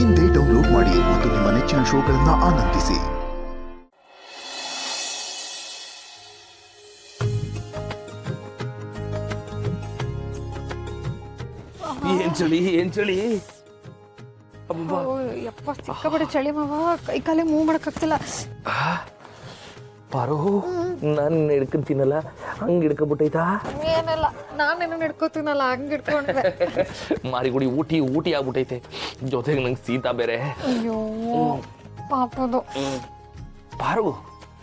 ಇಂದೇ ಡೌನ್ಲೋಡ್ ಮಾಡಿ ಮತ್ತು ನಿಮ್ಮ ನೆಚ್ಚಿನ ಶೋಗಳನ್ನು ಆನಂದಿಸಿ. ಏನ್ ಚಳಿ ಯಪ್ಪ ಸಿಕ್ಕಾಪಟ್ಟೆ ಚಳಿ ಮಾವ, ಕೈ ಕಾಲೇ ಮೂವ್ ಮಾಡಕ್ಕಾಗ್ತಿಲ್ಲ. ಪಾರು, ನಾನು ಹಿಡ್ಕೊಂತೀನಲ್ಲ ಹಂಗೆ ಹಿಡ್ಕೊಬಿಟ್ಟೈತಾ? ಏನಿಲ್ಲ, ನಾನೇನು ಹಿಡ್ಕೋತೀನಲ್ಲ ಹಂಗೆ ಹಿಡ್ಕೊಂಡ್ರೆ. ಮಾರಿಗುಡಿ ಊಟಿ ಆಗ್ಬಿಟ್ಟೈತೆ, ಜೊತೆಗೆ ನಂಗೆ ಶೀತ ಬೇರೆ. ಅಯ್ಯೋ ಪಾಪದು. ಪಾರು,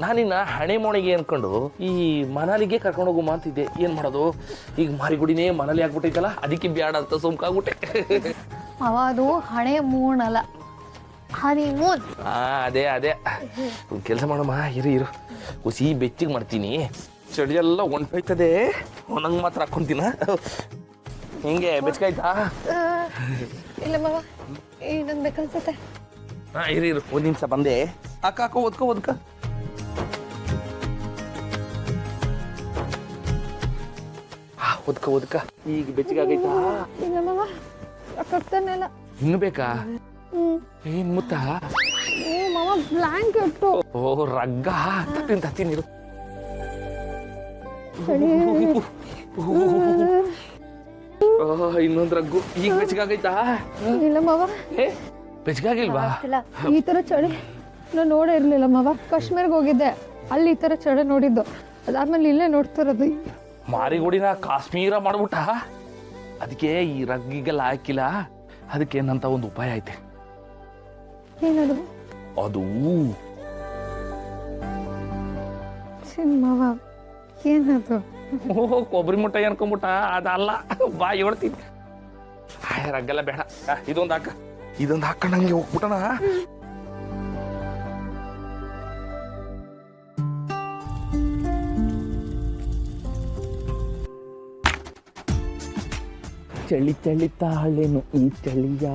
ನಾನಿನ್ನ ಹಣೆ ಮೋಣಿಗೆ ಅನ್ಕೊಂಡು ಈ ಮನಾಲಿಗೆ ಕರ್ಕೊಂಡು ಹೋಗು ಮಾತಿದ್ದೆ. ಏನ್ ಮಾಡೋದು, ಈಗ ಮಾರಿಗುಡಿನೇ ಮನಾಲಿ ಆಗ್ಬಿಟ್ಟೈತಲ್ಲ, ಅದಕ್ಕೆ ಬ್ಯಾಡ ಅಂತ ಸುಮ್ಕಾಗ್ಬಿಟ್ಟೆ. ಅವ ಅದು ಹಣೆ ಮೂಣಲ್ಲ, ಹನಿಮೂನ್. ಅದೇ ಕೆಲಸ ಮಾಡಮ್ಮ, ಇರು ಹುಸಿ ಬೆಚ್ಚಿಗೆ ಮಾಡ್ತೀನಿ. ಚಳಿ ಎಲ್ಲ ಹೊಂಟೋಯ್ತದೆ, ನಂಗೆ ಮಾತ್ರ ಹಾಕೊಂತೀನ. ಹಿಂಗೆ ಬೆಚ್ಚಗಾಯ್ತಾ? ಇಲ್ಲ ಮಾವ, ಏನಂದ್ ಬೇಕನ್ಸುತ್ತೆ. ಇರು ಒಂದ್ ನಿಮಿಷ ಬಂದೆ. ಅಕ್ಕ ಓದ್ಕ ಓದ್ಕ ಈಗ ಬೆಚ್ಚಗಾಗೈತಾ? ಇಲ್ಲ ಮಾವ, ಅಕ್ಕಾಗ್ತಾನೆ ಇಲ್ಲ. ಇನ್ನು ಬೇಕಾ? ಏನ್ ಮುತ್ತ? ಮಾವ ಬ್ಲಾಂಕೆಟ್. ಓ ರಗ್ಗ, ತತ್ತೀನಿ ಇರು. ಇನ್ನೊಂದ್ ರಗ್ಗು. ಈಗ ಬೆಚ್ಚಗಾಗೈತಾ? ಇಲ್ಲ ಮಾವ, ಬೆಚ್ಚಗಾಗಿಲ್ವಾ? ಈ ತರ ಚಳಿ ನಾನು ನೋಡೇ ಇರ್ಲಿಲ್ಲ ಮಾವ. ಕಾಶ್ಮೀರ್ಗೆ ಹೋಗಿದ್ದೆ, ಅಲ್ಲಿ ಈ ತರ ಚಳಿ ನೋಡಿದ್ದು. ಅದಾದ್ಮೇಲೆ ಇಲ್ಲೇ ನೋಡ್ತಿರೋದು. ಮಾರಿಗುಡಿನ ಕಾಶ್ಮೀರ ಮಾಡ್ಬಿಟ್ಟ. ಅದಕ್ಕೆ ಈ ರಗ್ಗಿಗೆಲ್ಲ ಹಾಕಿಲ್ಲ. ಅದಕ್ಕೆ ಏನಂತ ಒಂದು ಉಪಾಯ ಐತೆ. ಏನದು? ಅದು ಮಾವ ಏನದು? ಕೊಬ್ಬರಿ ಮುಟ್ಟ ಅನ್ಕೊಂಬಿಟ್ಟ. ಅದಲ್ಲ, ಬಾ ಹೇಳ್ತೀನಿ. ರಗ್ಗೆಲ್ಲ ಬೇಡ, ಇದೊಂದು ಹಾಕೊಂಡಂಗೆ ಹೋಗ್ಬಿಟ್ಟಣ. ಚಳಿ ತಾಳೇನು ಈ ಚಳಿಯ.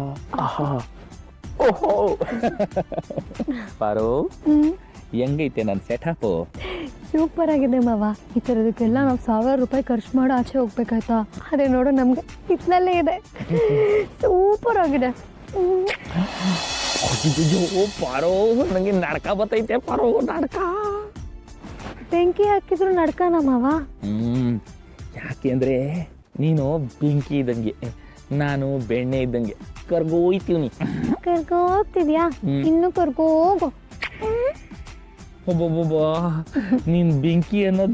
ಓಹೋ ಪಾರು, ಹೆಂಗೈತೆ ನನ್ನ ಸೆಟಪ್? ಸೂಪರ್ ಆಗಿದೆ ಮಾವ. ಈ ಥರದಕ್ಕೆಲ್ಲ ನಾವು 1000 ರೂಪಾಯಿ ಖರ್ಚು ಮಾಡಿ ಆಚೆ ಹೋಗ್ಬೇಕಾಯ್ತಾ? ಅದೇ ನೋಡು, ನಮ್ಗೆ ಇತ್ನಲ್ಲೇ ಇದೆ. ಸೂಪರ್ ಆಗಿದೆ. ಪಾರೋ, ನಂಗೆ ನಡ್ಕ ಬತ್ತೈತೆ. ಪಾರೋ, ನಡ್ಕ. ಬೆಂಕಿ ಹಾಕಿದ್ರು ನಡ್ಕನ ಮಾವ? ಯಾಕೆ ಅಂದ್ರೆ ನೀನು ಬೆಂಕಿ ಇದ್ದಂಗೆ, ನಾನು ಬೆಣ್ಣೆ ಇದ್ದಂಗೆ ಕರ್ಗೋಯ್ತೀವಿ. ಕರ್ಕೋಗ್ತಿದ್ಯಾ? ಇನ್ನು ಕರ್ಕೋಗು. ನೀನ್ ಬೆಂಕಿ ಅನ್ನೋದು